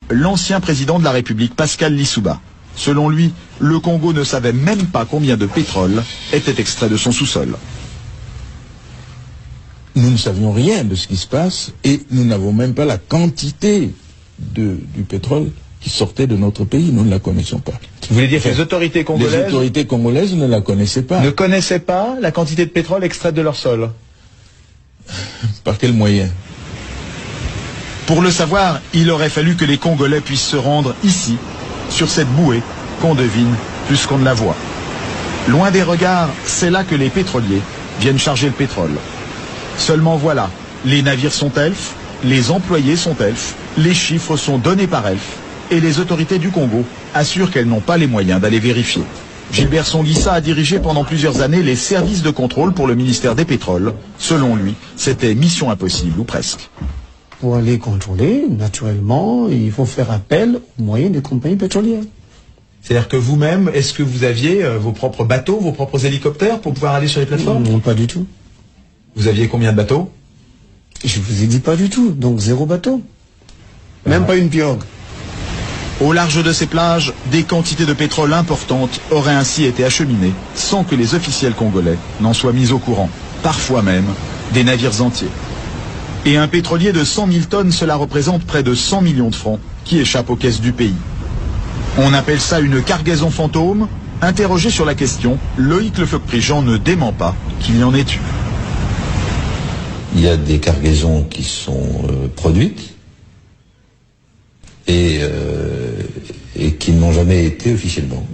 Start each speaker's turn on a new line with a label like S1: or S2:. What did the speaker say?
S1: l'ancien président de la République, Pascal Lissouba. Selon lui, le Congo ne savait même pas combien de pétrole était extrait de son sous-sol.
S2: Nous ne savions rien de ce qui se passe et nous n'avons même pas la quantité du pétrole qui sortait de notre pays. Nous ne la connaissons pas.
S1: Vous voulez dire que les autorités
S2: congolaises ne la connaissaient pas.
S1: Ne connaissaient pas la quantité de pétrole extraite de leur sol?
S2: Par quel moyen?
S1: Pour le savoir, il aurait fallu que les Congolais puissent se rendre ici, sur cette bouée qu'on devine plus qu'on ne la voit. Loin des regards, c'est là que les pétroliers viennent charger le pétrole. Seulement voilà, les navires sont elfes, les employés sont elfes, les chiffres sont donnés par elfes, et les autorités du Congo assurent qu'elles n'ont pas les moyens d'aller vérifier. Gilbert Songuissa a dirigé pendant plusieurs années les services de contrôle pour le ministère des Pétroles. Selon lui, c'était mission impossible, ou presque.
S3: Pour aller contrôler, naturellement, il faut faire appel aux moyens des compagnies pétrolières.
S1: C'est-à-dire que vous-même, est-ce que vous aviez vos propres bateaux, vos propres hélicoptères pour pouvoir aller sur les plateformes?
S3: Non, pas du tout.
S1: Vous aviez combien de bateaux?
S3: Je vous ai dit pas du tout, donc 0 bateau. Même pas une pirogue.
S1: Au large de ces plages, des quantités de pétrole importantes auraient ainsi été acheminées sans que les officiels congolais n'en soient mis au courant. Parfois même, des navires entiers. Et un pétrolier de 100 000 tonnes, cela représente près de 100 millions de francs qui échappent aux caisses du pays. On appelle ça une cargaison fantôme. Interrogé sur la question, Loïc Lefebvre-Prigent ne dément pas qu'il y en ait eu.
S4: Il y a des cargaisons qui sont produites et qui n'ont jamais été officiellement.